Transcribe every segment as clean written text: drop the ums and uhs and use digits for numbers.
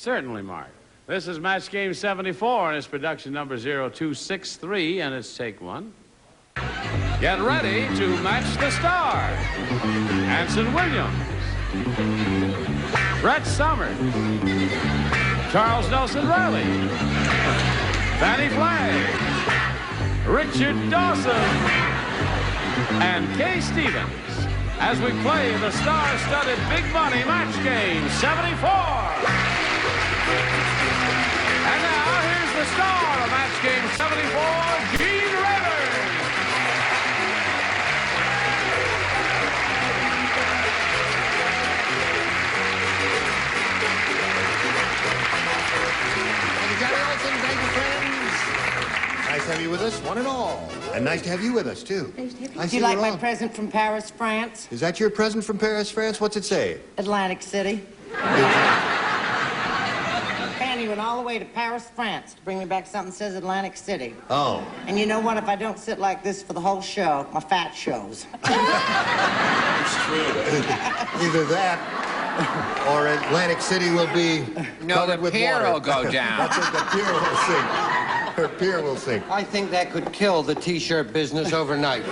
Certainly, Mark. This is Match Game 74, and it's production number 0263, and it's take one. Get ready to match the star. Anson Williams. Brett Somers. Charles Nelson Riley. Fannie Flagg. Richard Dawson. And Kay Stevens. As we play the star-studded Big Money Match Game 74. And now, here's the star of Match Game 74, Gene Rivers. Thank you, Johnny Olson. Thank you, friends. Nice to have you with us, one and all. And nice to have you with us, too. Nice to have you. Do you like my present from Paris, France? Is that your present from Paris, France? What's it say? Atlantic City. Fanny went all the way to Paris, France to bring me back something that says Atlantic City. Oh. And you know what? If I don't sit like this for the whole show, my fat shows. It's true. Either that or Atlantic City will be covered with pier water. will go down. That's it, the pier will sink. Her pier will sink. I think that could kill the T-shirt business overnight.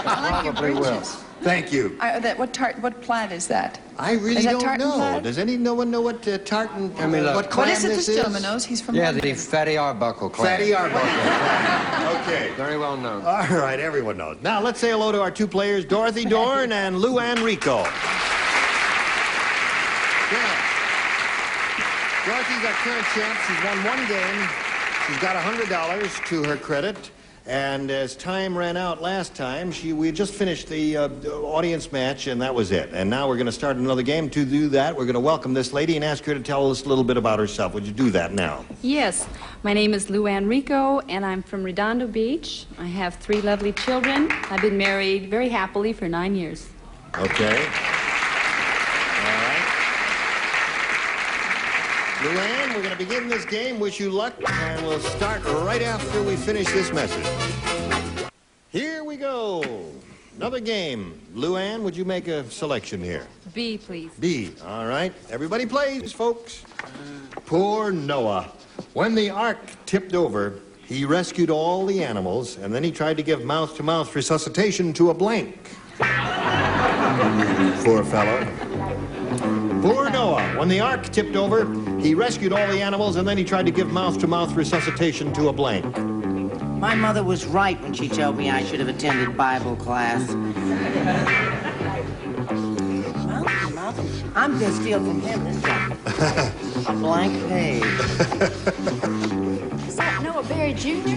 Probably will. Thank you. What plant is that? I really Is that don't tartan know. plaid? Does no one know what tartan, Let me look. what clan What is it this this gentleman knows? He's from Yeah, London. the Fatty Arbuckle clan. Fatty Arbuckle. Okay. Very well known. All right, everyone knows. Now, let's say hello to our two players, Dorothy Dorn and Luann Rico. Yeah. Dorothy's our current champ. She's won one game. She's got $100 to her credit. And as time ran out last time, we had just finished the audience match, and that was it. And now we're going to start another game. To do that, we're going to welcome this lady and ask her to tell us a little bit about herself. Would you do that now? Yes. My name is Luann Rico, and I'm from Redondo Beach. I have 3 lovely children. I've been married very happily for 9 years. Okay. All right. Luann, we're going to begin this game. Wish you luck, and we'll start right after we finish this message. Here we go. Another game. Luann, would you make a selection here? B, please. B. All right. Everybody plays, folks. Poor Noah. When the ark tipped over, he rescued all the animals, and then he tried to give mouth-to-mouth resuscitation to a blank. Poor fellow. Poor Noah. When the ark tipped over, he rescued all the animals, and then he tried to give mouth-to-mouth resuscitation to a blank. My mother was right when she told me I should have attended Bible class. Well, I'm going to steal from him this time. A blank page. Is that Noah Berry Jr.?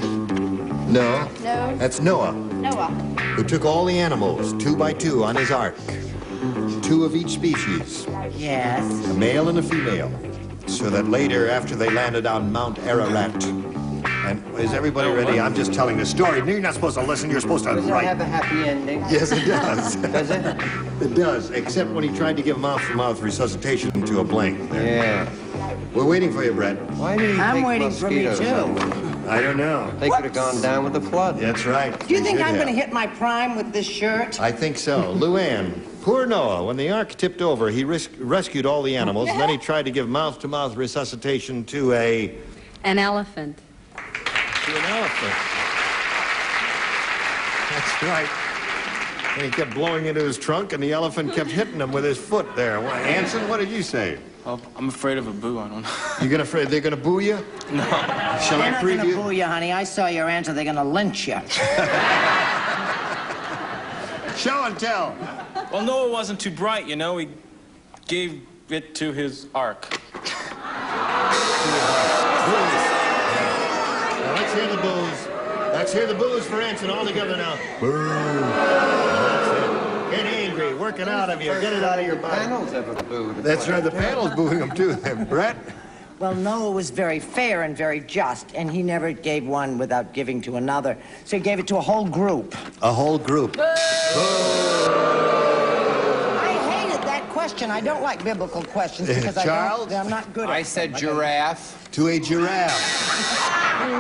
No. No. That's Noah, Noah. who took all the animals, 2 by 2, on his ark. 2 of each species, Yes. a male and a female, so that later, after they landed on Mount Ararat, and is everybody ready? I'm just telling the story. You're not supposed to listen. You're supposed to Does it write. have a happy ending? Yes, it does. Does it? It does, except when he tried to give mouth-to-mouth resuscitation to a blank. Yeah. We're waiting for you, Brett. Why did he I'm take waiting for me, mosquitoes? too. I don't know. They could have gone down with the flood. That's right. Do you They think should I'm going to have. hit my prime with this shirt? I think so. Luann, poor Noah, when the ark tipped over, he rescued all the animals, and then he tried to give mouth-to-mouth resuscitation to An elephant. an elephant. That's right. And he kept blowing into his trunk, and the elephant kept hitting him with his foot there. Well, Anson, what did you say? Oh, I'm afraid of a boo. I don't know. You afraid they're going to boo you? No. Shall They're I not going to preview? boo you, honey. I saw your answer. They're going to lynch you. Show and tell. Well, Noah wasn't too bright, you know. He gave it to his ark. Now, let's hear the boos. Let's hear the boos for Anson all together now. Boo. That's it. Get angry. Work it out of you. Get it out of your body. Panels ever booed. That's right. The panel's booing him, too. Brett? Well, Noah was very fair and very just, and he never gave one without giving to another. So he gave it to a whole group. A whole group. I hated that question. I don't like biblical questions because Charles? I'm not good at I them. said giraffe. To a giraffe.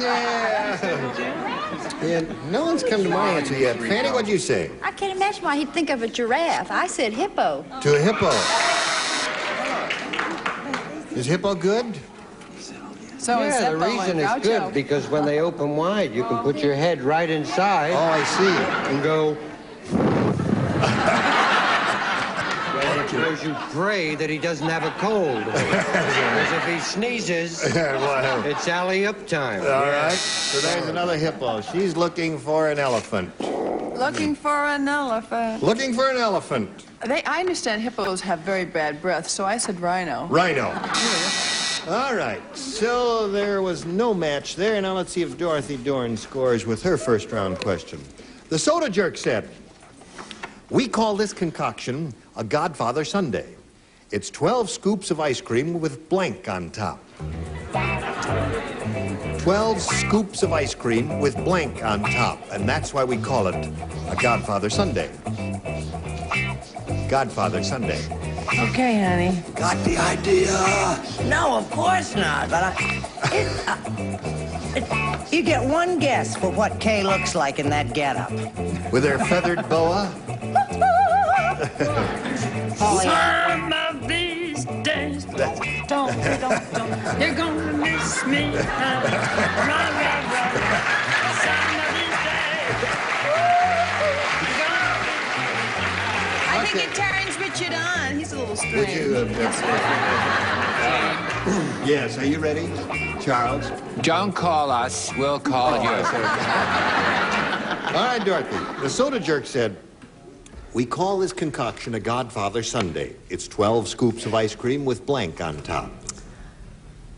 Yeah. And no one's come to my answer yet. Fanny, what'd you say? I can't imagine why he'd think of a giraffe. I said hippo. To a hippo. Is Hippo good? So is Yeah, the Zeppo reason and it's Groucho. good because when they open wide, you can put your head right inside. Oh, I see. And go. Well, I suppose you pray that he doesn't have a cold. Because if he sneezes, it's alley-up time. All right. So there's another hippo. She's looking for an elephant. Looking for an elephant. Looking for an elephant. I understand hippos have very bad breath, so I said rhino. Rhino. All right. So there was no match there. Now let's see if Dorothy Dorn scores with her first round question. The Soda Jerk said, "We call this concoction a Godfather Sundae. It's 12 scoops of ice cream with blank on top." 12 scoops of ice cream with blank on top, and that's why we call it a Godfather Sundae. Godfather Sundae. Okay, honey. Got the idea. No, of course not. But you get one guess for what Kay looks like in that getup. With her feathered boa. Some of these days, don't, you're gonna miss me. Run. Some of these days, I think it turns Richard on. He's a little Would strange. you? Yes. Are you ready, Charles? Don't call us, we'll call you. All right, Dorothy. The Soda Jerk said, "We call this concoction a Godfather Sundae. It's 12 scoops of ice cream with blank on top."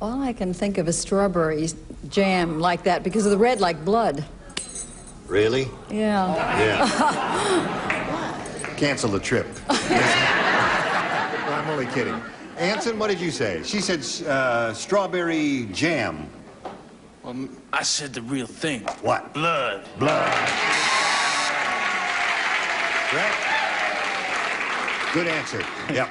All I can think of is strawberry jam like that because of the red like blood. Really? Yeah. Yeah. Cancel the trip. I'm only kidding. Anson, what did you say? She said strawberry jam. Well, I said the real thing. What? Blood. Blood. Right? Good answer. Yep.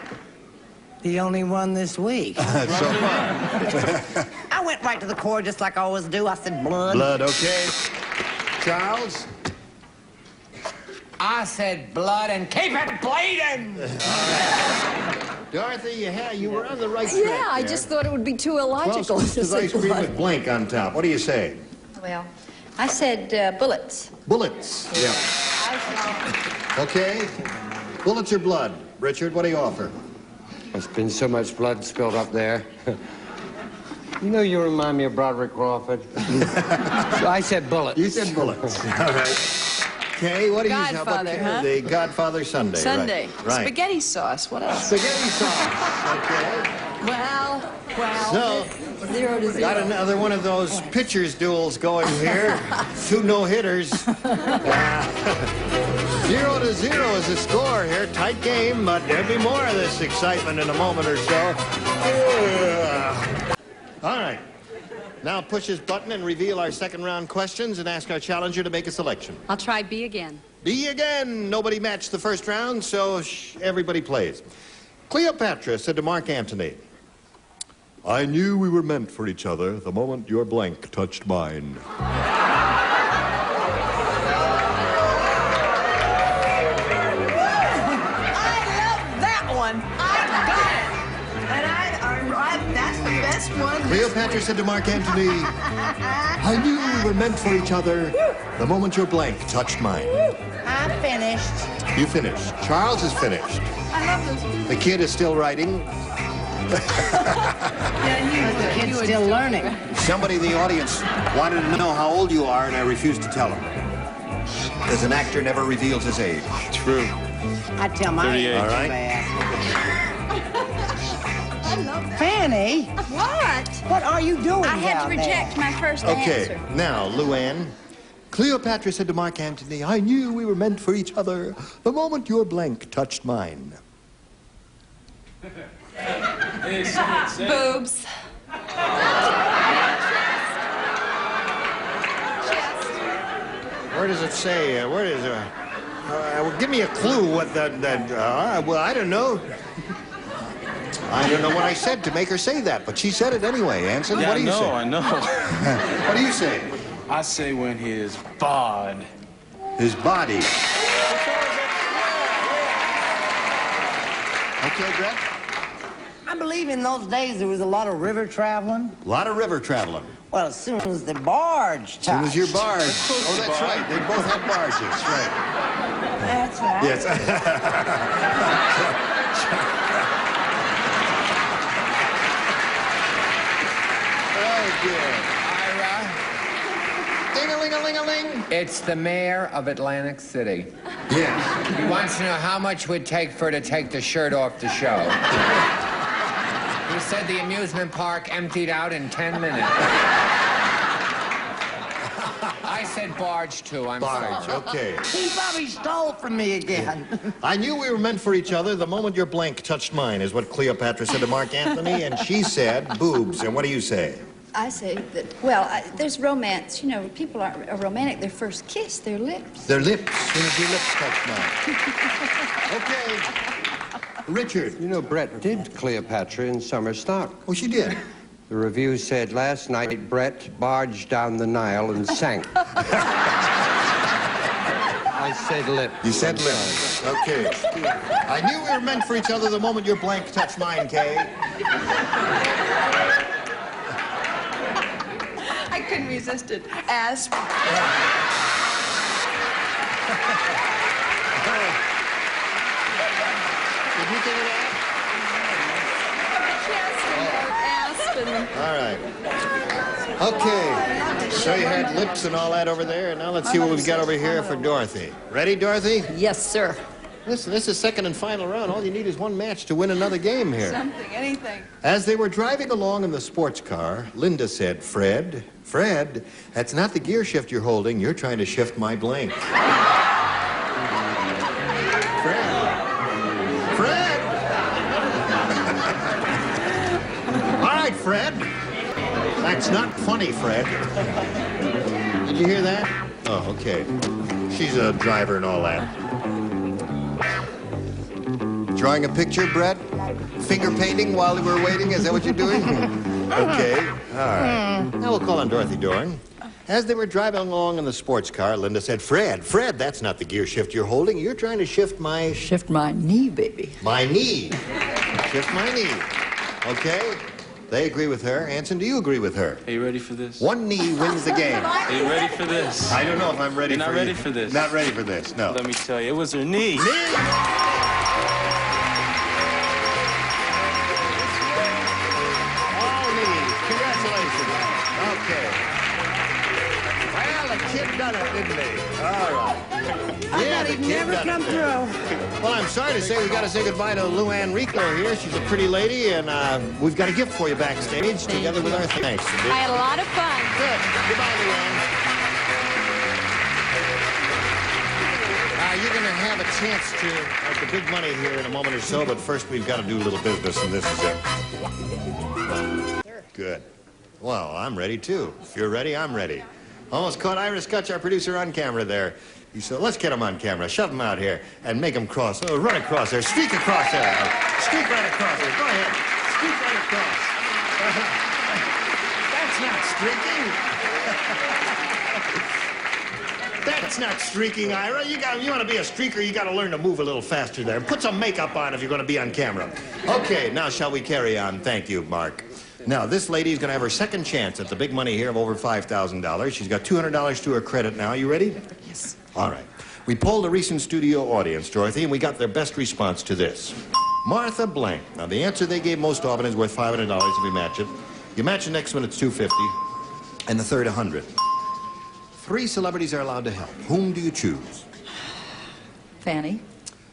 The only one this week. So far. I went right to the core just like I always do. I said blood. Blood, okay. Charles? I said blood and keep it bleeding! Dorothy, you were on the right track. Yeah, I there. just thought it would be too 12 illogical scoops to of say ice cream blood. with blank on top. What do you say? well, I said bullets. Bullets. Yeah. Okay. Bullets or blood? Richard, what do you offer? There's been so much blood spilled up there. You know, you remind me of Broderick Crawford. So I said bullets. You said bullets. All right. Okay, what do you say? Godfather, huh? The Godfather Sundae. Sunday. Right. Spaghetti sauce. What else? Spaghetti sauce. Okay. Well, So, 0 to 0. got another one of those pitchers duels going here. 2 no-hitters. 0 to 0 is the score here. Tight game, but there'll be more of this excitement in a moment or so. All right. Now push this button and reveal our second round questions and ask our challenger to make a selection. I'll try B again. B again. Nobody matched the first round, so everybody plays. Cleopatra said to Mark Antony, "I knew we were meant for each other the moment your blank touched mine." That one. I got it. And that's the best one. Cleopatra said to Mark Antony, "I knew we were meant for each other the moment your blank touched mine." I'm finished. You finished. Charles is finished. I love this. The kid is still writing. The kid's still learning. Somebody in the audience wanted to know how old you are, and I refused to tell them. Because an actor never reveals his age. True. I tell my 38. age All right. Fanny, What? what are you doing I had down to reject my first Okay, answer. now, Luann. Cleopatra said to Mark Antony, "I knew we were meant for each other the moment your blank touched mine." Boobs. Where does it say? Where is it? Well, give me a clue what well, I don't know. I don't know what I said to make her say that, but she said it anyway. Anson, Yeah, what do you say? I know. What do you say? I say when his bod. His body. Okay, Brett? I I believe in those days there was a lot of river traveling. A lot of river traveling. Well, as soon as the barge touched. As soon as your barge. Oh, that's right. They both had barges, right. That's right. Yes. Oh, dear. Ding-a-ling-a-ling-a-ling. It's the mayor of Atlantic City. Yes. He wants to know how much it would take for her to take the shirt off the show. He said the amusement park emptied out in 10 minutes. I said barge, too. I'm Barge, sorry. okay. He probably stole from me again. I knew we were meant for each other the moment your blank touched mine, is what Cleopatra said to Mark Anthony, and she said boobs. And what do you say? I say that, well, there's romance. You know, people are romantic. Their first kiss, their lips. Their lips, as soon as your lips touch mine. Okay. Richard. You know, Brett did Cleopatra in summer stock. Oh, she did? The review said last night Brett barged down the Nile and sank. I said lips. You said lips. Okay. I knew we were meant for each other the moment your blank touched mine, Kay. I couldn't resist it. Asp. Did you think of that? All right. Okay. So you had lips and all that over there, and now let's see what we've got over here for Dorothy. Ready, Dorothy? Yes, sir. Listen, this is second and final round. All you need is one match to win another game here. Something, anything. As they were driving along in the sports car, Linda said, Fred, that's not the gear shift you're holding. You're trying to shift my blank. Fred! All right, Fred. That's not funny, Fred. Did you hear that? Oh, okay. She's a driver and all that. Drawing a picture, Brett? Finger painting while we were waiting? Is that what you're doing? Okay. All right. Now we'll call on Dorothy Dorn. As they were driving along in the sports car, Linda said, Fred, that's not the gear shift you're holding. You're trying to shift my... Shift my knee, baby. My knee. Shift my knee. Okay. They agree with her. Anson, do you agree with her? Are you ready for this? One knee wins the game. Are you ready for this? I don't know if I'm ready You're for not ready for this. Not ready for this, no. Let me tell you, it was her knee. Kid done it, didn't he? All right. I thought he'd never come through. Well, I'm sorry to say we've got to say goodbye to Luann Rico here. She's a pretty lady, and we've got a gift for you backstage together with our thanks. I had a lot of fun. Good. Goodbye, Luann. You're going to have a chance to have the big money here in a moment or so, but first we've got to do a little business, and this is it. Good. Well, I'm ready, too. If you're ready, I'm ready. Almost caught Ira Scutch, our producer, on camera there. He said, let's get him on camera. Shove him out here and make him cross. Oh, run across there. Streak across there. Streak right across there. Go ahead. Streak right across. That's not streaking. That's not streaking, Ira. You want to be a streaker, you got to learn to move a little faster there. Put some makeup on if you're going to be on camera. Okay, now shall we carry on? Thank you, Mark. Now, this lady's going to have her second chance at the big money here of over $5,000. She's got $200 to her credit now. You ready? Yes. All right. We polled a recent studio audience, Dorothy, and we got their best response to this. Martha Blank. Now, the answer they gave most often is worth $500 if we match it. You match the next one, it's $250, and the third, $100. 3 celebrities are allowed to help. Whom do you choose? Fanny.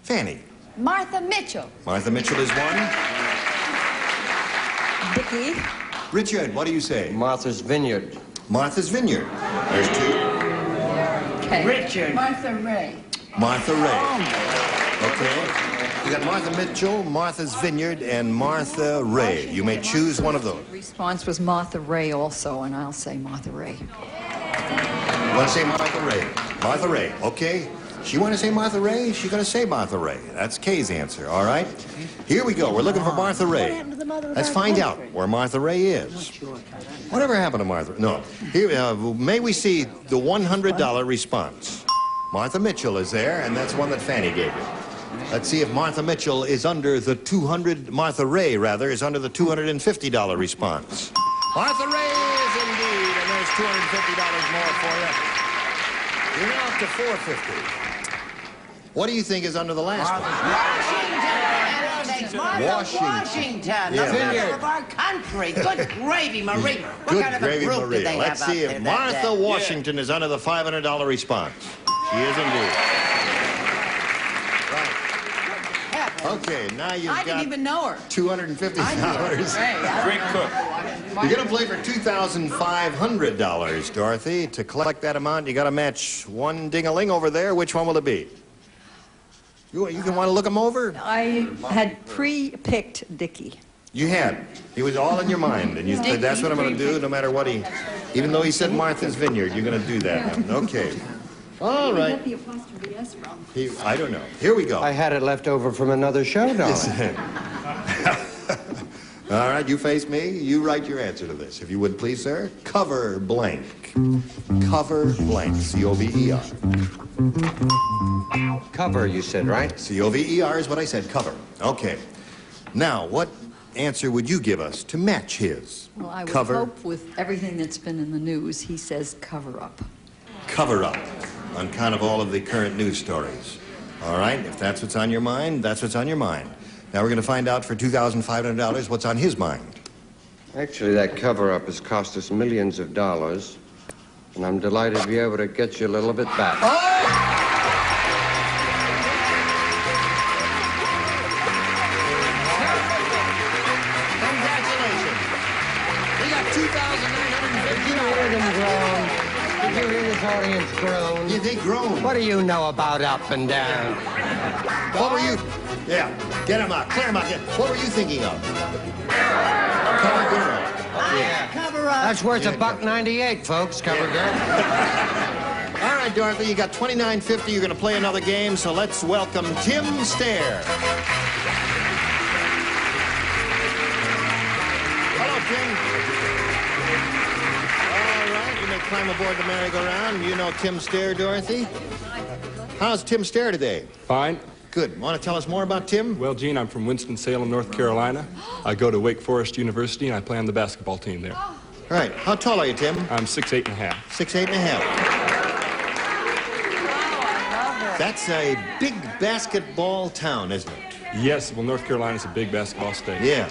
Fanny. Martha Mitchell. Martha Mitchell is one. Dickie. Richard, what do you say? Martha's Vineyard. Martha's Vineyard. There's 2. Okay. Richard. Martha Ray. Martha Ray. Okay. You got Martha Mitchell, Martha's Vineyard, and Martha Ray. You may choose one of those. Response was Martha Ray also, and I'll say Martha Ray. You want to say Martha Ray? Martha Ray, okay. She want to say Martha Ray? She's going to say Martha Ray. That's Kay's answer, all right? Here we go. We're looking for Martha Ray. Let's find out where Martha Ray is. Whatever happened to Martha? No. Here, may we see the $100 response? Martha Mitchell is there, and that's one that Fanny gave you. Let's see if Martha Mitchell is under the Martha Ray, rather, is under the $250 response. Martha Ray is indeed, and there's $250 more for you. You're now up to $450. What do you think is under the last one? Washington, the mother of our country. Good gravy, Marie. What Good kind of a gravy, group Maria. do they Let's have see out if there that Martha day? Washington is under the $500 response. She is indeed. Right. Okay, now you've I got didn't even know her. $250. Great cook. You're going to play for $2,500, Dorothy. To collect that amount, you got to match one ding-a-ling over there. Which one will it be? You can want to look them over? I had pre-picked Dickie. You had. He was all in your mind, and you said, that's what I'm going to do, no matter what he... Even though he said Martha's Vineyard, you're going to do that. Okay. All right. Where did you get the apostrophe S from? I don't know. Here we go. I had it left over from another show, darling. All right, you face me. You write your answer to this, if you would, please, sir. Cover blank. Cover blank. C-O-V-E-R. Cover, you said, right? C-O-V-E-R is what I said, cover. Okay. Now, what answer would you give us to match his? Well, I would cover, hope with everything that's been in the news, he says cover up. Cover up on kind of all of the current news stories. All right, if that's what's on your mind, that's what's on your mind. Now we're going to find out for $2,500 what's on his mind. Actually, that cover-up has cost us millions of dollars, and I'm delighted to be able to get you a little bit back. Congratulations. We got $2,950. Did you hear this audience groan? Yeah, they groan. What do you know about up and down? What were you... Yeah, get him out. Clear him out. What were you thinking of? Cover girl. Yeah. Cover up. That's worth $1.98, folks, cover girl. All right, Dorothy, you got $29.50. You're going to play another game, so let's welcome Tim Stair. Hello, Tim. All right, you may climb aboard the merry-go-round. You know Tim Stair, Dorothy? How's Tim Stair today? Fine. Good. Want to tell us more about Tim? Well, Gene, I'm from Winston-Salem, North Carolina. I go to Wake Forest University, and I play on the basketball team there. All right. How tall are you, Tim? I'm 6'8" and a half. 6'8" and a half. That's a big basketball town, isn't it? Yes, well, North Carolina's a big basketball state. Yeah.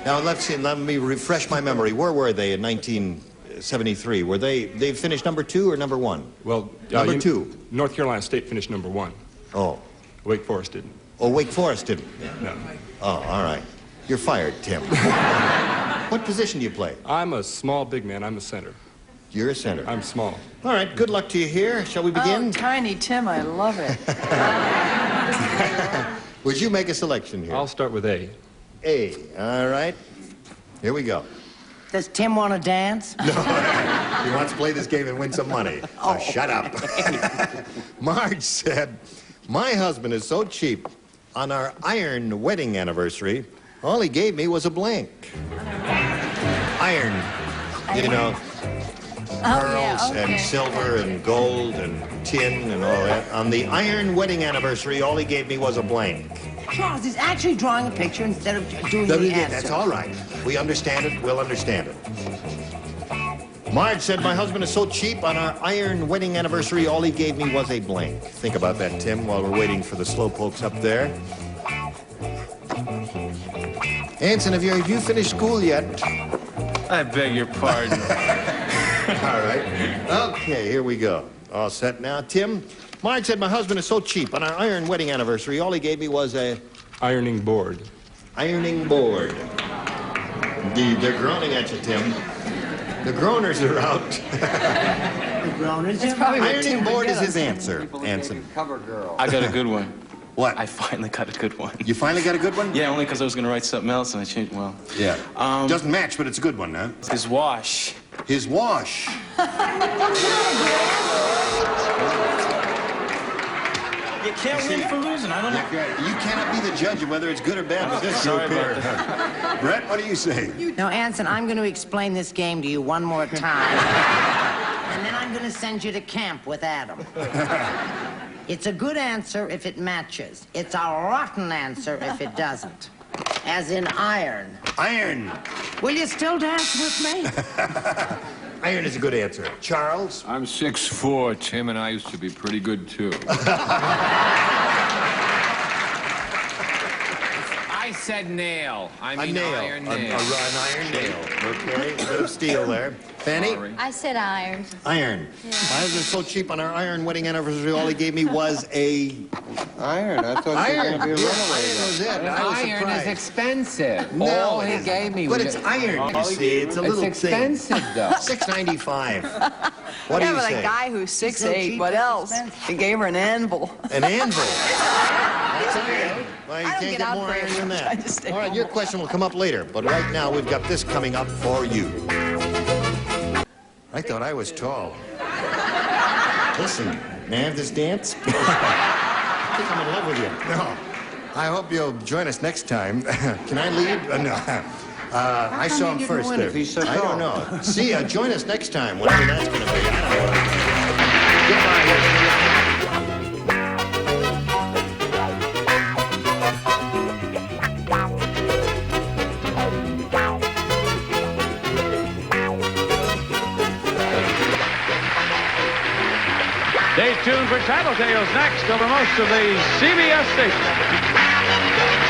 Now, let's see. Let me refresh my memory. Where were they in 1973? Were they finished number 2 or number 1? Well, number 2. North Carolina State finished number 1. Oh. Wake Forest didn't. Oh, Wake Forest didn't? No. Oh, all right. You're fired, Tim. What position do you play? I'm a small big man. I'm a center. You're a center. I'm small. All right. Good luck to you here. Shall we begin? Oh, Tiny Tim, I love it. Would you make a selection here? I'll start with A. A. All right. Here we go. Does Tim want to dance? No. He wants to play this game and win some money. So shut up. Marge said, my husband is so cheap. On our iron wedding anniversary, all he gave me was a blank. Iron. You know, pearls and silver and gold and tin and all that. On the iron wedding anniversary, all he gave me was a blank. Charles, he's actually drawing a picture instead of doing the answer. That's all right. We understand it. We'll understand it. Marge said, my husband is so cheap. On our iron wedding anniversary, all he gave me was a blank. Think about that, Tim, while we're waiting for the slowpokes up there. Anson, have you finished school yet? I beg your pardon. All right. Okay, here we go. All set now. Tim, Marge said, my husband is so cheap. On our iron wedding anniversary, all he gave me was a... Ironing board. Ironing board. Indeed, they're groaning at you, Tim. The groaners are out. The groaners are probably out. Ironing board is his answer, Anson. Cover girl. I got a good one. What? I finally got a good one. You finally got a good one? Yeah, only because I was going to write something else and I changed, well. Yeah. Doesn't match, but it's a good one, huh? His wash. His wash. You can't win for losing. I don't know. You cannot be the judge of whether it's good or bad with this Sorry group here. about that. Brett, what do you say? Now, Anson, I'm going to explain this game to you one more time. And then I'm going to send you to camp with Adam. It's a good answer if it matches. It's a rotten answer if it doesn't. As in iron. Iron. Will you still dance with me? Iron is a good answer. Charles? I'm 6'4", Tim, and I used to be pretty good, too. I said nail. I mean a nail. iron nail. An iron nail. Okay, a bit of steel there. Fanny? I said iron. Iron. Yeah. My husband's so cheap on our iron wedding anniversary, all he gave me was a... Iron. I thought you were going to be a runaway. Iron was it. And I was iron surprised. is expensive. No, All it he isn't. gave me But was... it's iron, you see. It's a little It's expensive, though. $6.95. What do Yeah, you but say? a guy who's so 6'8", cheap, what it's else? expensive. He gave her an anvil. An anvil. That's iron. Well, you I don't can't get get out more very iron than much. that. I just stay All right, home. your question will come up later. But right now, we've got this coming up for you. I thought I was tall. Listen, may I have this dance? I think I'm in love with you. No. I hope you'll join us next time. Can I leave? No. I saw him first win there. if he's so I tall? don't know. See, join us next time, whatever that's going to be. I don't know. Goodbye. Stay tuned for Tattletales next over most of the CBS stations.